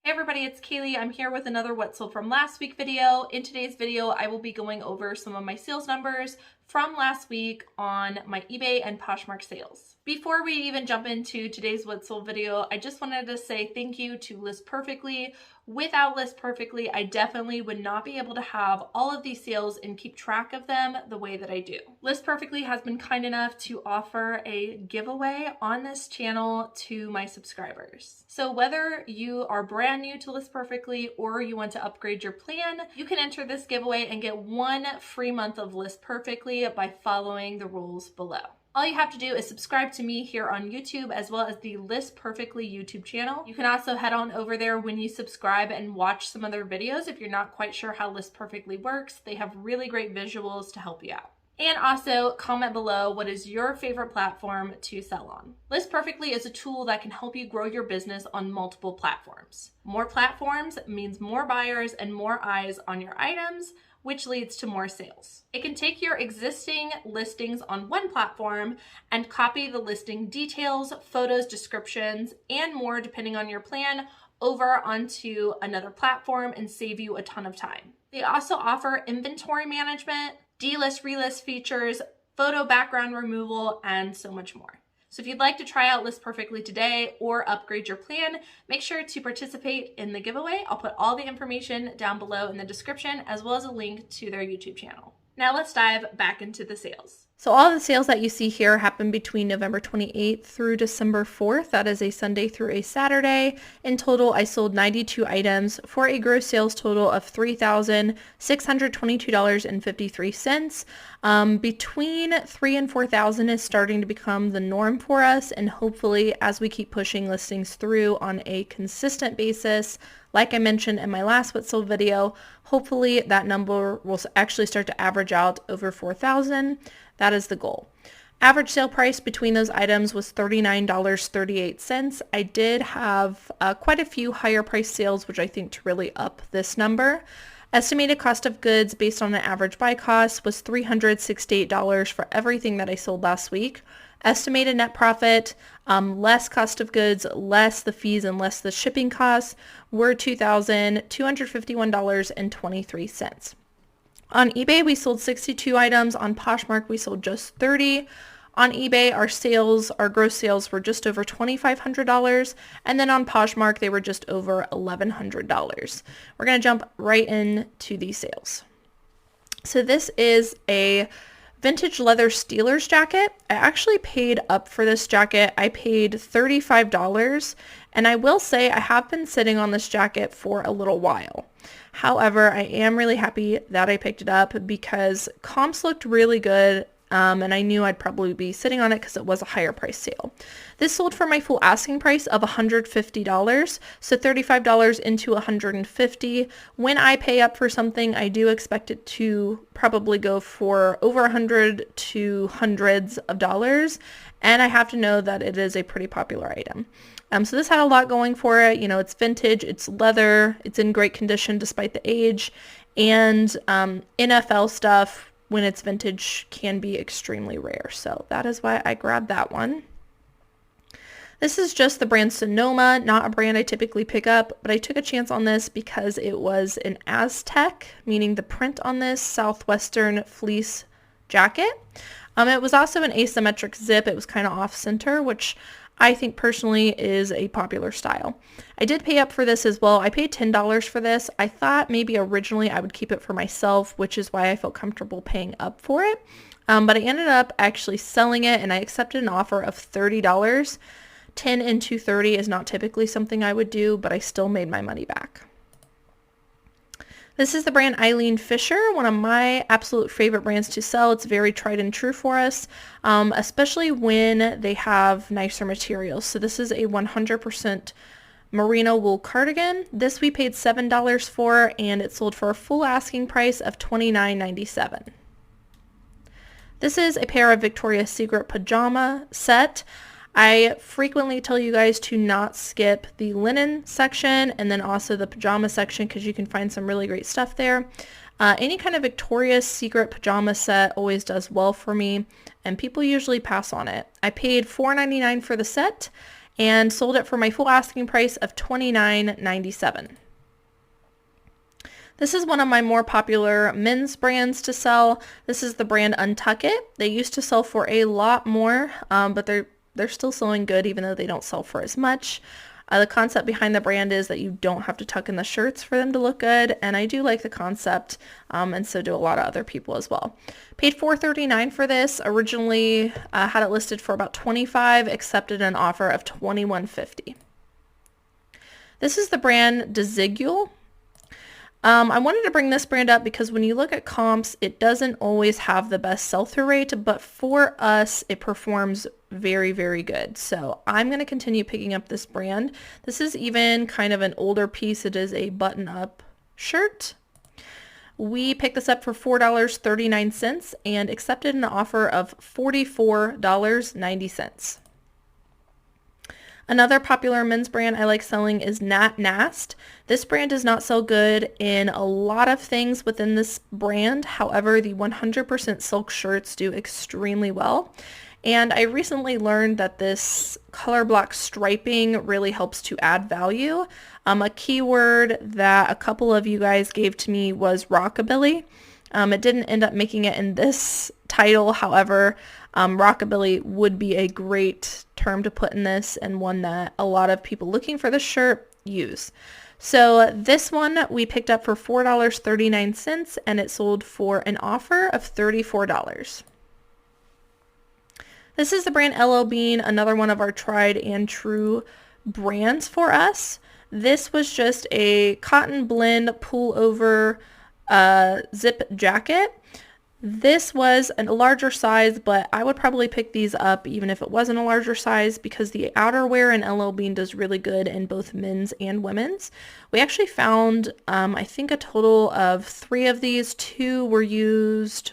Hey everybody, it's Cayley. I'm here with another What Sold From Last Week video. In today's video, I will be going over some of my sales numbers from last week on my eBay and Poshmark sales. Before we even jump into today's What Sold video, I just wanted to say thank you to List Perfectly. Without List Perfectly, I definitely would not be able to have all of these sales and keep track of them the way that I do. List Perfectly has been kind enough to offer a giveaway on this channel to my subscribers. So whether you are brand new to List Perfectly or you want to upgrade your plan, you can enter this giveaway and get 1 free month of List Perfectly by following the rules below. All you have to do is subscribe to me here on YouTube as well as the List Perfectly YouTube channel. You can also head on over there when you subscribe and watch some other videos if you're not quite sure how List Perfectly works. They have really great visuals to help you out. And also comment below what is your favorite platform to sell on. List Perfectly is a tool that can help you grow your business on multiple platforms. More platforms means more buyers and more eyes on your items, which leads to more sales. It can take your existing listings on one platform and copy the listing details, photos, descriptions, and more depending on your plan over onto another platform and save you a ton of time. They also offer inventory management, delist, relist features, photo background removal, and so much more. So if you'd like to try out List Perfectly today or upgrade your plan, make sure to participate in the giveaway. I'll put all the information down below in the description as well as a link to their YouTube channel. Now let's dive back into the sales. So all the sales that you see here happen between November 28th through December 4th. That is a Sunday through a Saturday. In total, I sold 92 items for a gross sales total of $3,622.53. Between $3,000 and $4,000 is starting to become the norm for us, and hopefully as we keep pushing listings through on a consistent basis, like I mentioned in my last What Sold video, hopefully that number will actually start to average out over $4,000. That is the goal. Average sale price between those items was $39.38. I did have quite a few higher price sales, which I think to really up this number. Estimated cost of goods based on an average buy cost was $368 for everything that I sold last week. Estimated net profit, less cost of goods, less the fees, and less the shipping costs, were $2,251.23. On eBay, we sold 62 items. On Poshmark, we sold just 30. On eBay, our gross sales were just over $2,500. And then on Poshmark, they were just over $1,100. We're going to jump right into these sales. So this is a vintage leather Steelers jacket. I actually paid up for this jacket. I paid $35, and I will say I have been sitting on this jacket for a little while. However, I am really happy that I picked it up because comps looked really good, and I knew I'd probably be sitting on it because it was a higher price sale. This sold for my full asking price of $150, so $35 into $150. When I pay up for something, I do expect it to probably go for over $100 to hundreds of dollars, and I have to know that it is a pretty popular item. So this had a lot going for it. You know, it's vintage, it's leather, it's in great condition despite the age, and NFL stuff when it's vintage can be extremely rare. So that is why I grabbed that one. This is just the brand Sonoma, not a brand I typically pick up, but I took a chance on this because it was an Aztec, meaning the print on this Southwestern fleece jacket. It was also an asymmetric zip. It was kind of off center, which I think personally is a popular style. I did pay up for this as well. I paid $10 for this. I thought maybe originally I would keep it for myself, which is why I felt comfortable paying up for it. But I ended up actually selling it, and I accepted an offer of $30. 10 into 30 is not typically something I would do, but I still made my money back. This is the brand Eileen Fisher, one of my absolute favorite brands to sell. It's very tried and true for us, especially when they have nicer materials. So this is a 100% merino wool cardigan. This we paid $7 for, and it sold for a full asking price of $29.97. This is a pair of Victoria's Secret pajama set. I frequently tell you guys to not skip the linen section and then also the pajama section because you can find some really great stuff there. Any kind of Victoria's Secret pajama set always does well for me, and people usually pass on it. I paid $4.99 for the set, and sold it for my full asking price of $29.97. This is one of my more popular men's brands to sell. This is the brand Untuck It. They used to sell for a lot more, but they're still selling good even though they don't sell for as much. The concept behind the brand is that you don't have to tuck in the shirts for them to look good, and I do like the concept, and so do a lot of other people as well. Paid $4.39 for this. Originally had it listed for about $25, accepted an offer of $21.50. This is the brand Desigul. I wanted to bring this brand up because when you look at comps, it doesn't always have the best sell-through rate, but for us, it performs very, very good. So I'm going to continue picking up this brand. This is even kind of an older piece. It is a button-up shirt. We picked this up for $4.39 and accepted an offer of $44.90. Another popular men's brand I like selling is NotNat. This brand does not sell good in a lot of things within this brand. However, the 100% silk shirts do extremely well. And I recently learned that this color block striping really helps to add value. A keyword that a couple of you guys gave to me was rockabilly. It didn't end up making it in this title. However, rockabilly would be a great term to put in this and one that a lot of people looking for the shirt use. So this one we picked up for $4.39 and it sold for an offer of $34. This is the brand LL Bean, another one of our tried and true brands for us. This was just a cotton blend pullover zip jacket. This was a larger size, but I would probably pick these up even if it wasn't a larger size because the outerwear in LL Bean does really good in both men's and women's. We actually found, I think a total of 3 of these. 2 were used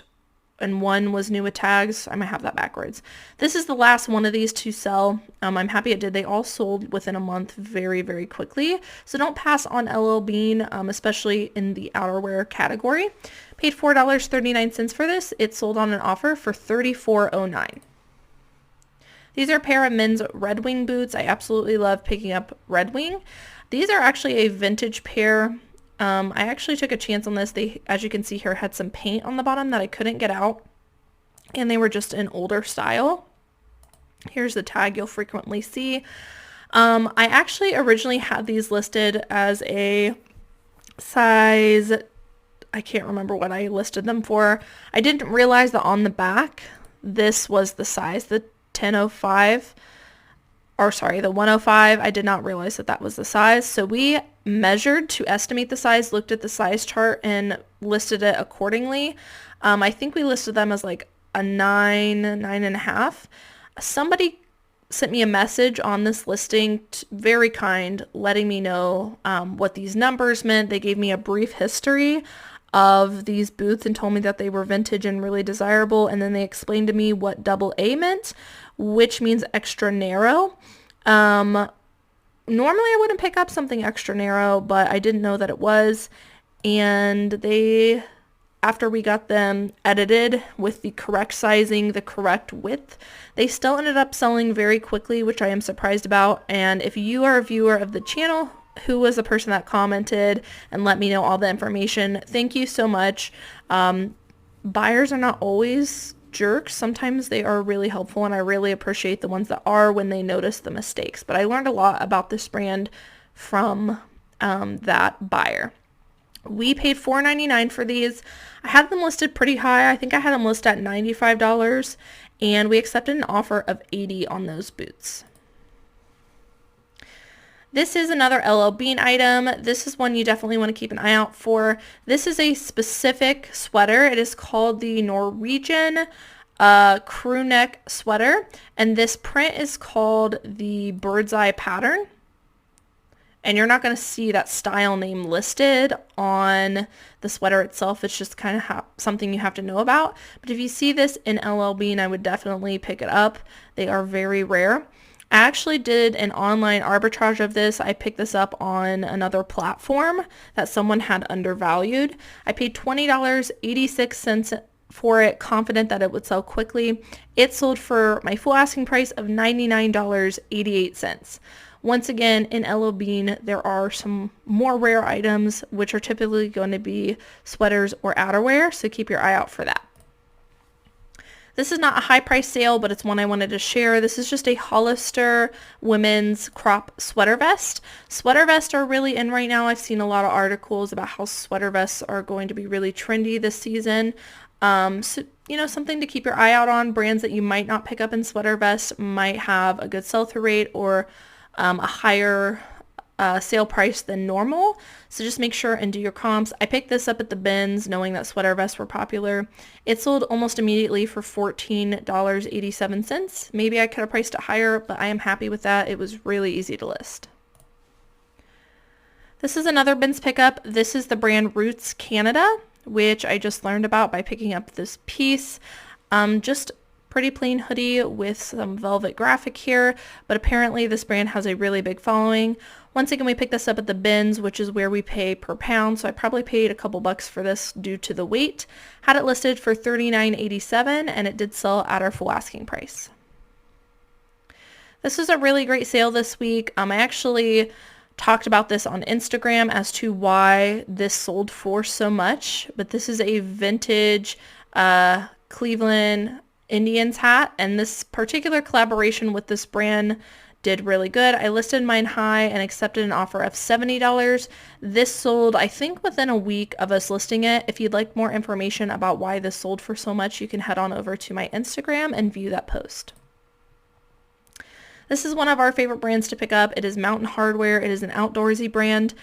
and 1 was new with tags. I might have that backwards. This is the last one of these to sell. I'm happy it did. They all sold within a month very, very quickly. So don't pass on LL Bean, especially in the outerwear category. Paid $4.39 for this. It sold on an offer for $34.09. These are a pair of men's Red Wing boots. I absolutely love picking up Red Wing. These are actually a vintage pair. I actually took a chance on this. They, as you can see here, had some paint on the bottom that I couldn't get out, and they were just an older style. Here's the tag you'll frequently see. I actually originally had these listed as a size, I can't remember what I listed them for. I didn't realize that on the back, this was the size, the 1005. Or sorry, the 105, I did not realize that that was the size. So we measured to estimate the size, looked at the size chart, and listed it accordingly. I think we listed them as like a 9.5. Somebody sent me a message on this listing, very kind, letting me know what these numbers meant. They gave me a brief history of these boots and told me that they were vintage and really desirable, and then they explained to me what double A meant, which means extra narrow. Normally I wouldn't pick up something extra narrow, but I didn't know that it was, and they, after we got them edited with the correct sizing, the correct width, they still ended up selling very quickly, which I am surprised about. And if you are a viewer of the channel who was the person that commented and let me know all the information, thank you so much. Buyers are not always jerks. Sometimes they are really helpful, and I really appreciate the ones that are when they notice the mistakes. But I learned a lot about this brand from that buyer. We paid $4.99 for these. I had them listed pretty high. I think I had them listed at $95, and we accepted an offer of $80 on those boots. This is another LL Bean item. This is one you definitely want to keep an eye out for. This is a specific sweater. It is called the Norwegian crew neck sweater, and this print is called the bird's eye pattern. And you're not going to see that style name listed on the sweater itself. It's just kind of something you have to know about. But if you see this in LL Bean, I would definitely pick it up. They are very rare. I actually did an online arbitrage of this. I picked this up on another platform that someone had undervalued. I paid $20.86 for it, confident that it would sell quickly. It sold for my full asking price of $99.88. Once again, in LO Bean, there are some more rare items, which are typically going to be sweaters or outerwear, so keep your eye out for that. This is not a high price sale, but it's one I wanted to share. This is just a Hollister women's crop sweater vest. Sweater vests are really in right now. I've seen a lot of articles about how sweater vests are going to be really trendy this season. So, you know, something to keep your eye out on. Brands that you might not pick up in sweater vests might have a good sell-through rate or a higher sale price than normal. So just make sure and do your comps. I picked this up at the bins knowing that sweater vests were popular. It sold almost immediately for $14.87. Maybe I could have priced it higher, but I am happy with that. It was really easy to list. This is another bins pickup. This is the brand Roots Canada, which I just learned about by picking up this piece. Just pretty plain hoodie with some velvet graphic here, but apparently this brand has a really big following. Once again, we picked this up at the bins, which is where we pay per pound, so I probably paid a couple bucks for this due to the weight. Had it listed for $39.87, and it did sell at our full asking price. This was a really great sale this week. I actually talked about this on Instagram as to why this sold for so much, but this is a vintage Cleveland Indians hat, and this particular collaboration with this brand did really good. I listed mine high and accepted an offer of $70. This sold, I think, within a week of us listing it. If you'd like more information about why this sold for so much, you can head on over to my Instagram and view that post. This is one of our favorite brands to pick up. It is Mountain Hardwear. It is an outdoorsy brand.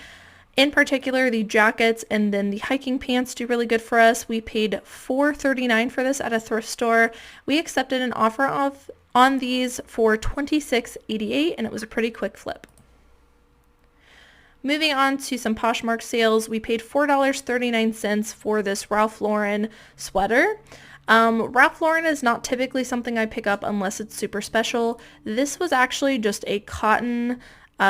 In particular, the jackets and then the hiking pants do really good for us. We paid $4.39 for this at a thrift store. We accepted an offer on these for $26.88, and it was a pretty quick flip. Moving on to some Poshmark sales, we paid $4.39 for this Ralph Lauren sweater. Ralph Lauren is not typically something I pick up unless it's super special. This was actually just a cotton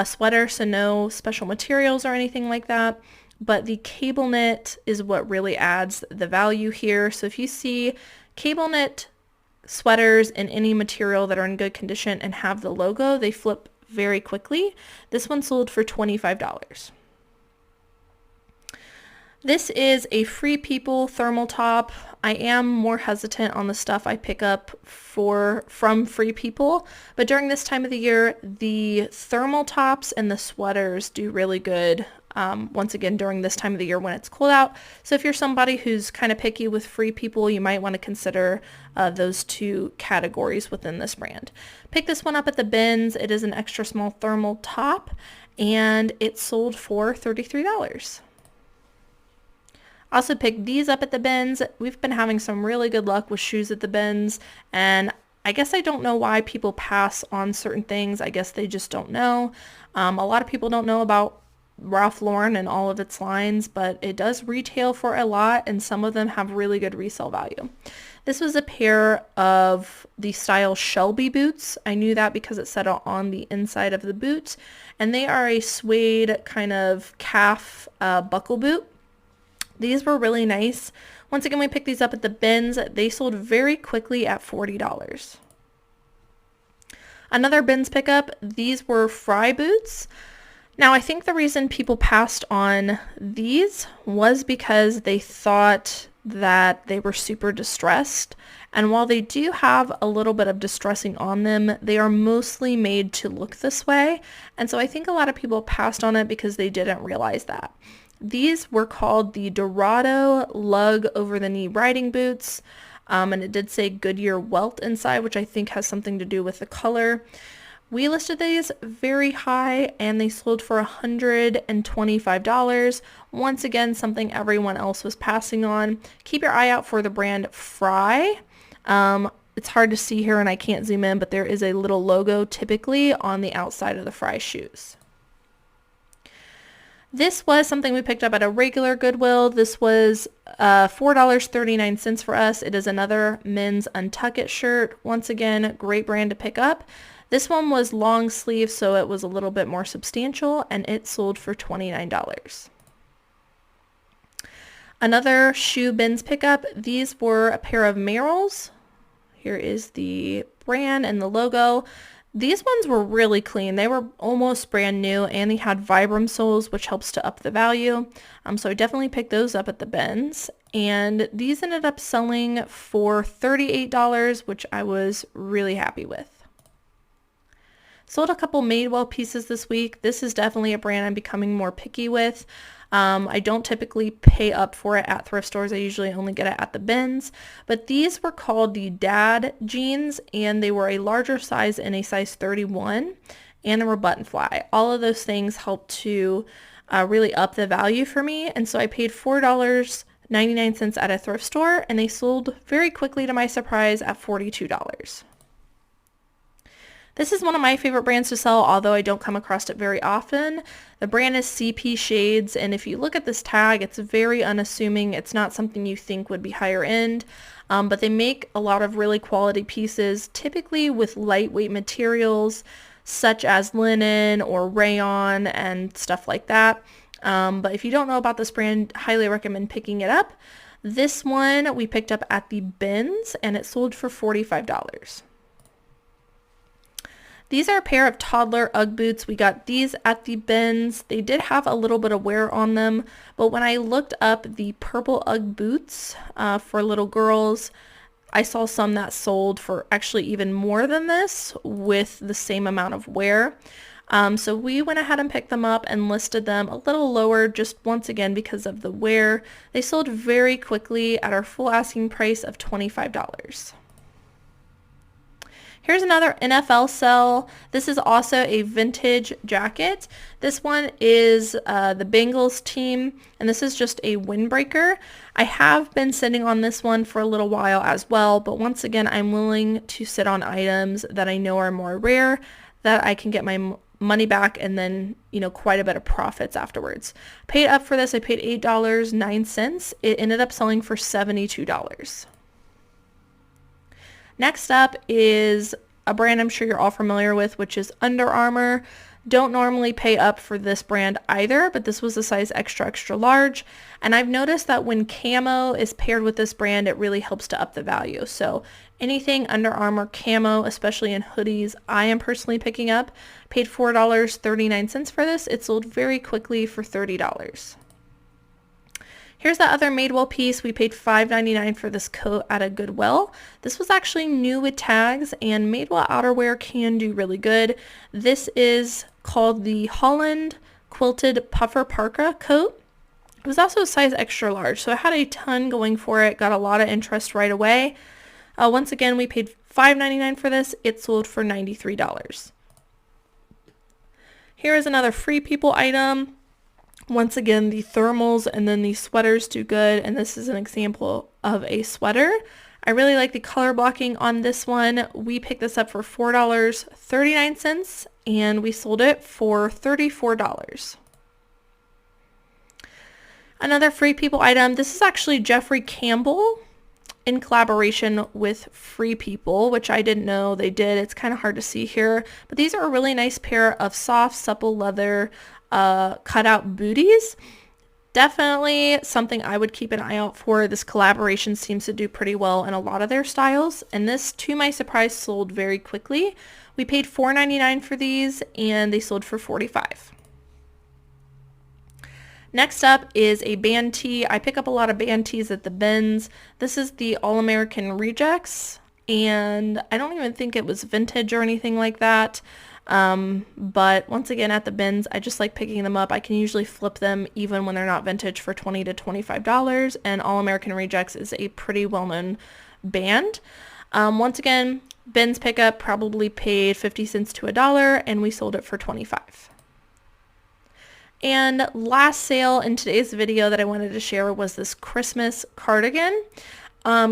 sweater, so no special materials or anything like that. But the cable knit is what really adds the value here. So if you see cable knit sweaters in any material that are in good condition and have the logo, they flip very quickly. This one sold for $25. This is a Free People thermal top. I am more hesitant on the stuff I pick up from Free People, but during this time of the year, the thermal tops and the sweaters do really good. Once again, during this time of the year when it's cold out. So if you're somebody who's kind of picky with Free People, you might want to consider those two categories within this brand. Pick this one up at the bins. It is an extra small thermal top, and it sold for $33. Also picked these up at the bins. We've been having some really good luck with shoes at the bins, and I guess I don't know why people pass on certain things. I guess they just don't know. A lot of people don't know about Ralph Lauren and all of its lines, but it does retail for a lot, and some of them have really good resale value. This was a pair of the style Shelby boots. I knew that because it said on the inside of the boot, and they are a suede kind of calf buckle boot. These were really nice. Once again, we picked these up at the bins. They sold very quickly at $40. Another bins pickup, these were Fry boots. Now, I think the reason people passed on these was because they thought that they were super distressed. And while they do have a little bit of distressing on them, they are mostly made to look this way. And so I think a lot of people passed on it because they didn't realize that. These were called the Dorado Lug over-the-knee riding boots, and it did say Goodyear welt inside, which I think has something to do with the color. We listed these very high, and they sold for $125. Once again, something everyone else was passing on. Keep your eye out for the brand Fry. It's hard to see here, and I can't zoom in, but there is a little logo typically on the outside of the Fry shoes. This was something we picked up at a regular Goodwill. This was $4.39 for us. It is another men's Untuck It shirt. Once again, great brand to pick up. This one was long sleeve, so it was a little bit more substantial, and it sold for $29. Another shoe bins pickup. These were a pair of Merrells. Here is the brand and the logo. These ones were really clean. They were almost brand new, and they had Vibram soles, which helps to up the value. So I definitely picked those up at the bins. And these ended up selling for $38, which I was really happy with. Sold a couple Madewell pieces this week. This is definitely a brand I'm becoming more picky with. I don't typically pay up for it at thrift stores. I usually only get it at the bins. But these were called the Dad jeans, and they were a larger size in a size 31, and they were button fly. All of those things helped to really up the value for me, and so I paid $4.99 at a thrift store, and they sold very quickly to my surprise at $42. This is one of my favorite brands to sell, although I don't come across it very often. The brand is CP Shades, and if you look at this tag, it's very unassuming. It's not something you think would be higher end, but they make a lot of really quality pieces, typically with lightweight materials such as linen or rayon and stuff like that. But if you don't know about this brand, highly recommend picking it up. This one we picked up at the bins, and it sold for $45. These are a pair of toddler Ugg boots. We got these at the bins. They did have a little bit of wear on them, but when I looked up the purple Ugg boots for little girls, I saw some that sold for actually even more than this with the same amount of wear. So we went ahead and picked them up and listed them a little lower, just once again because of the wear. They sold very quickly at our full asking price of $25. Here's another NFL sell. This is also a vintage jacket. This one is the Bengals team, and this is just a windbreaker. I have been sitting on this one for a little while as well, but once again, I'm willing to sit on items that I know are more rare, that I can get my money back and then, quite a bit of profits afterwards. Paid up for this, I paid $8.09. It ended up selling for $72. Next up is a brand I'm sure you're all familiar with, which is Under Armour. Don't normally pay up for this brand either, but this was a size extra, extra large. And I've noticed that when camo is paired with this brand, it really helps to up the value. So anything Under Armour camo, especially in hoodies, I am personally picking up. Paid $4.39 for this. It sold very quickly for $30. Here's that other Madewell piece. We paid $5.99 for this coat at a Goodwill. This was actually new with tags, and Madewell outerwear can do really good. This is called the Holland Quilted Puffer Parka coat. It was also a size extra large, so it had a ton going for it. Got a lot of interest right away. Once again, we paid $5.99 for this. It sold for $93. Here is another Free People item. Once again, the thermals and then the sweaters do good, and this is an example of a sweater. I really like the color blocking on this one. We picked this up for $4.39, and we sold it for $34. Another Free People item. This is actually Jeffrey Campbell in collaboration with Free People, which I didn't know they did. It's kind of hard to see here, but these are a really nice pair of soft, supple leather cutout booties. Definitely something I would keep an eye out for. This collaboration seems to do pretty well in a lot of their styles, and this, to my surprise, sold very quickly. We paid $4.99 for these, and they sold for $45. Next up is a band tee. I pick up a lot of band tees at the bins. This is the All-American Rejects, and I don't even think it was vintage or anything like that. But once again, at the bins, I just like picking them up. I can usually flip them even when they're not vintage for $20 to $25, and All American Rejects is a pretty well-known band. Once again, bins pickup, probably paid 50 cents to $1, and we sold it for $25. And last sale in today's video that I wanted to share was this Christmas cardigan.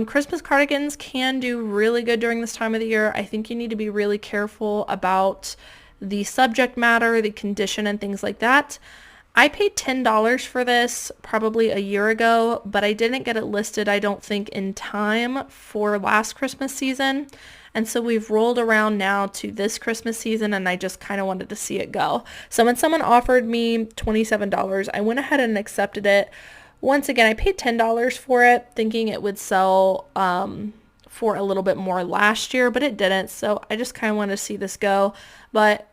Christmas cardigans can do really good during this time of the year. I think you need to be really careful about the subject matter, the condition, and things like that. I paid $10 for this probably a year ago, but I didn't get it listed, I don't think, in time for last Christmas season. And so we've rolled around now to this Christmas season, and I just kind of wanted to see it go. So when someone offered me $27, I went ahead and accepted it. Once again, I paid $10 for it, thinking it would sell for a little bit more last year, but it didn't. So I just kind of wanted to see this go. But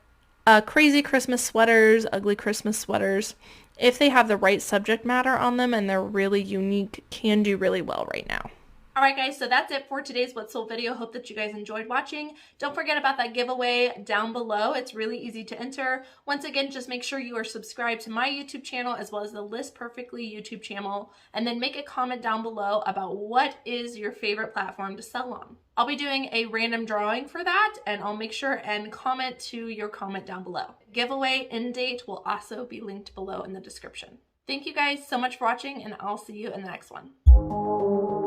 crazy Christmas sweaters, ugly Christmas sweaters, if they have the right subject matter on them and they're really unique, can do really well right now. Alright guys, so that's it for today's What Sold video. Hope that you guys enjoyed watching. Don't forget about that giveaway down below. It's really easy to enter. Once again, just make sure you are subscribed to my YouTube channel as well as the List Perfectly YouTube channel. And then make a comment down below about what is your favorite platform to sell on. I'll be doing a random drawing for that, and I'll make sure and comment to your comment down below. Giveaway end date will also be linked below in the description. Thank you guys so much for watching, and I'll see you in the next one.